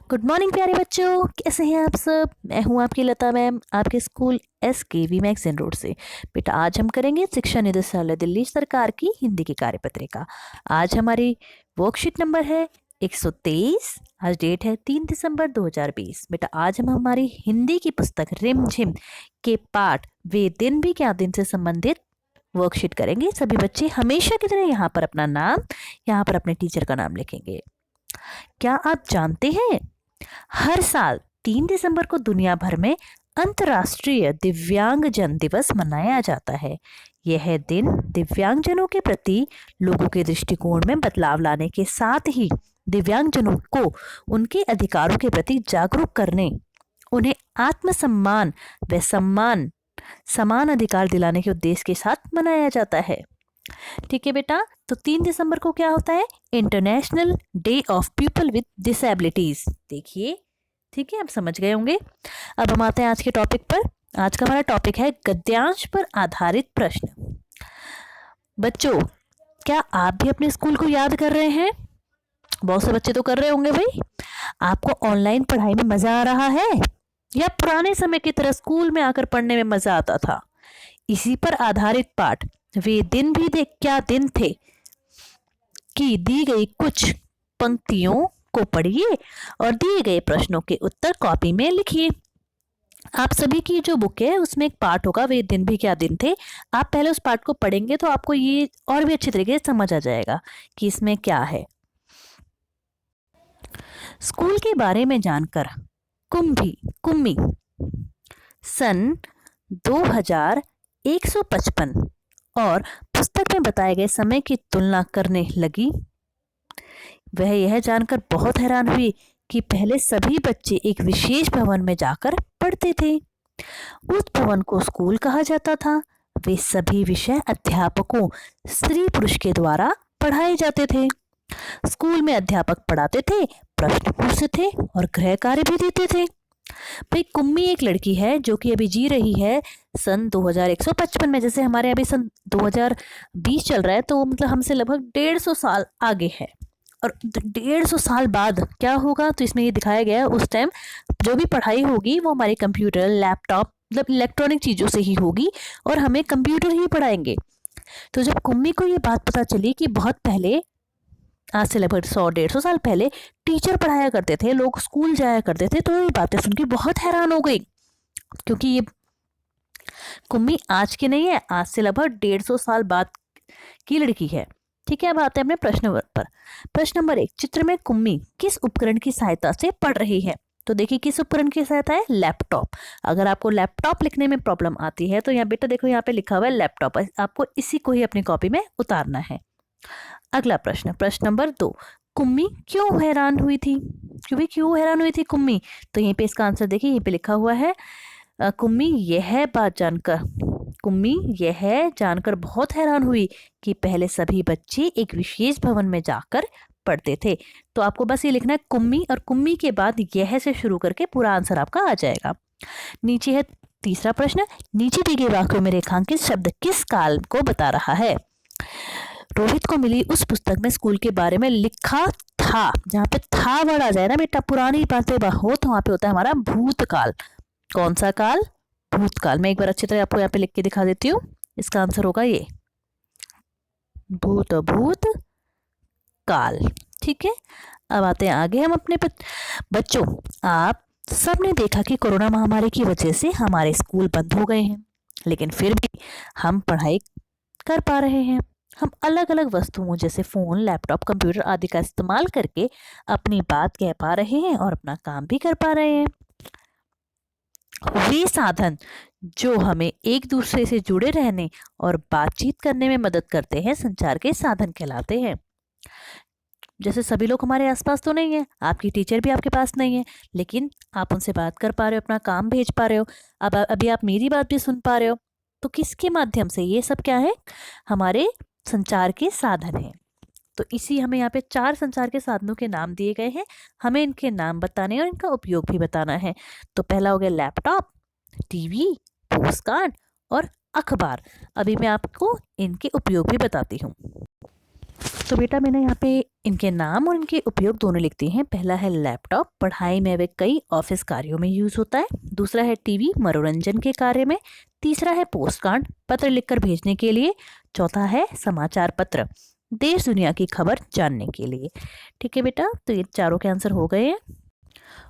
Good morning प्यारे बच्चों, कैसे हैं आप सब। मैं हूं आपकी लता मैम, आपके स्कूल SKV मैगजीन रोड से। बेटा आज हम करेंगे शिक्षा निदेशालय दिल्ली सरकार की हिंदी की कार्यपत्रिका। आज हमारी वर्कशीट नंबर है 123। आज डेट है 3 दिसंबर 2020। बेटा आज हम हमारी हिंदी की पुस्तक रिमझिम के पाठ वे दिन भी क्या दिन से संबंधित वर्कशीट करेंगे। सभी बच्चे हमेशा की तरह यहाँ पर अपना नाम, यहाँ पर अपने टीचर का नाम लिखेंगे। क्या आप जानते हैं हर साल 3 दिसंबर को दुनिया भर में अंतर्राष्ट्रीय दिव्यांगजन दिवस मनाया जाता है। यह दिन दिव्यांगजनों के प्रति लोगों के दृष्टिकोण में बदलाव लाने के साथ ही दिव्यांगजनों को उनके अधिकारों के प्रति जागरूक करने, उन्हें आत्मसम्मान व सम्मान समान अधिकार दिलाने के उद्देश्य के साथ मनाया जाता है। ठीक है बेटा, तो 3 दिसंबर को क्या होता है? International day of people with disabilities. देखिए, ठीक है, आप समझ गए होंगे। अब हम आते हैं आज के टॉपिक पर। आज का हमारा टॉपिक है गद्यांश पर आधारित प्रश्न। बच्चों, क्या आप भी अपने स्कूल को याद कर रहे हैं? बहुत से बच्चे तो कर रहे होंगे भाई। आपको ऑनलाइन पढ़ाई में मजा आ रहा है या पुराने समय की तरह स्कूल में आकर पढ़ने में मजा आता था? इसी पर आधारित पाठ वे दिन भी देख क्या दिन थे कि दी गई कुछ पंक्तियों को पढ़िए और दिए गए प्रश्नों के उत्तर कॉपी में लिखिए। आप सभी की जो बुक है उसमें एक पार्ट होगा वे दिन भी क्या दिन थे। आप पहले उस पार्ट को पढ़ेंगे तो आपको ये और भी अच्छी तरीके से समझ आ जाएगा कि इसमें क्या है। स्कूल के बारे में जानकर कुम्मी सन 2155 और पुस्तक में बताए गए समय की तुलना करने लगी। वह यह जानकर बहुत हैरान हुई कि पहले सभी बच्चे एक विशेष भवन में जाकर पढ़ते थे। उस भवन को स्कूल कहा जाता था। वे सभी विषय अध्यापकों स्त्री पुरुष के द्वारा पढ़ाए जाते थे। स्कूल में अध्यापक पढ़ाते थे, प्रश्न पूछते थे और गृह कार्य भी देते थे। भाई कुम्मी एक लड़की है जो कि अभी जी रही है सन 2155 में। जैसे हमारे अभी सन 2020 चल रहा है, तो मतलब हमसे लगभग 150 साल आगे है। और 150 साल बाद क्या होगा, तो इसमें ये दिखाया गया है उस टाइम जो भी पढ़ाई होगी वो हमारे कंप्यूटर, लैपटॉप, मतलब इलेक्ट्रॉनिक चीज़ों से ही होगी और हमें कंप्यूटर ही पढ़ाएंगे। तो जब कुम्मी को ये बात पता चली कि बहुत पहले, आज से लगभग 100-150 साल पहले टीचर पढ़ाया करते थे, लोग स्कूल जाया करते थे, तो ये बातें सुन के बहुत हैरान हो गई। क्योंकि ये कुम्मी आज की नहीं है, आज से लगभग 150 साल बाद की लड़की है। ठीक है, अब आते हैं अपने प्रश्न पर। प्रश्न नंबर 1, चित्र में कुम्मी किस उपकरण की सहायता से पढ़ रही है? तो देखिए किस उपकरण की सहायता है? लैपटॉप। अगर आपको लैपटॉप लिखने में प्रॉब्लम आती है तो यहाँ बेटा देखो, यहाँ पे लिखा हुआ है लैपटॉप, आपको इसी को ही अपनी कॉपी में उतारना है। अगला प्रश्न, प्रश्न नंबर 2, कुम्मी क्यों हैरान हुई थी? क्यों हैरान हुई थी कुम्मी? तो यहीं पे इसका आंसर देखिए, यहीं पे लिखा हुआ है कुम्मी यह जानकर बहुत हैरान हुई कि पहले सभी बच्चे एक विशेष भवन में जाकर पढ़ते थे। तो आपको बस ये लिखना है कुम्मी, और कुम्मी के बाद यह से शुरू करके पूरा आंसर आपका आ जाएगा। नीचे है तीसरा प्रश्न, नीचे दिए गए वाक्यों में रेखांकित शब्द किस काल को बता रहा है? रोहित को मिली उस पुस्तक में स्कूल के बारे में लिखा था। जहाँ पे था वर्ड आ जाए ना बेटा, पुरानी बातें हो, तो वहाँ पे होता है हमारा भूतकाल। कौन सा काल? भूतकाल। मैं एक बार अच्छी तरह आपको यहाँ पे लिख के दिखा देती हूँ। इसका आंसर होगा ये भूत काल। ठीक है, अब आते हैं आगे हम अपने बच्चों, आप सबने देखा कि कोरोना महामारी की वजह से हमारे स्कूल बंद हो गए हैं, लेकिन फिर भी हम पढ़ाई कर पा रहे हैं। हम अलग अलग वस्तुओं जैसे फोन, लैपटॉप, कंप्यूटर आदि का इस्तेमाल करके अपनी बात कह पा रहे हैं और अपना काम भी कर पा रहे हैं। वे साधन जो हमें एक दूसरे से जुड़े रहने और बातचीत करने में मदद करते हैं संचार के साधन कहलाते हैं। जैसे सभी लोग हमारे आसपास तो नहीं है, आपकी टीचर भी आपके पास नहीं है, लेकिन आप उनसे बात कर पा रहे हो, अपना काम भेज पा रहे हो। अब अभी आप मेरी बात भी सुन पा रहे हो, तो किसके माध्यम से? ये सब क्या है? हमारे संचार के साधन हैं। तो इसी हमें यहाँ पे 4 संचार के साधनों के नाम दिए गए हैं। हमें इनके नाम बताने और इनका उपयोग भी बताना है। तो पहला हो गया लैपटॉप, टीवी, पोस्टकार्ड और अखबार। अभी मैं आपको इनके उपयोग भी बताती हूँ। तो बेटा मैंने यहाँ पे इनके नाम और इनके उपयोग दोनों लिख दिए हैं। पहला है लैपटॉप, पढ़ाई में वे कई ऑफिस कार्यों में यूज़ होता है। दूसरा है टीवी, मनोरंजन के कार्य में। तीसरा है पोस्ट कार्ड, पत्र लिखकर भेजने के लिए। चौथा है समाचार पत्र, देश दुनिया की खबर जानने के लिए। ठीक है बेटा, तो ये चारों के आंसर हो गए हैं।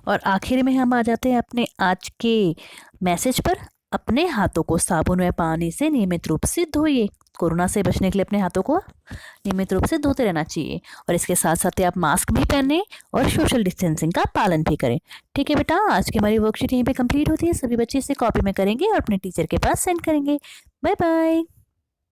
और आखिर में हम आ जाते हैं अपने आज के मैसेज पर। अपने हाथों को साबुन व पानी से नियमित रूप से धोइए। कोरोना से बचने के लिए अपने हाथों को नियमित रूप से धोते रहना चाहिए। और इसके साथ साथ आप मास्क भी पहने और सोशल डिस्टेंसिंग का पालन भी करें। ठीक है बेटा, आज की हमारी वर्कशीट यहीं पे कंप्लीट होती है। सभी बच्चे इसे कॉपी में करेंगे और अपने टीचर के पास सेंड करेंगे। Bye bye.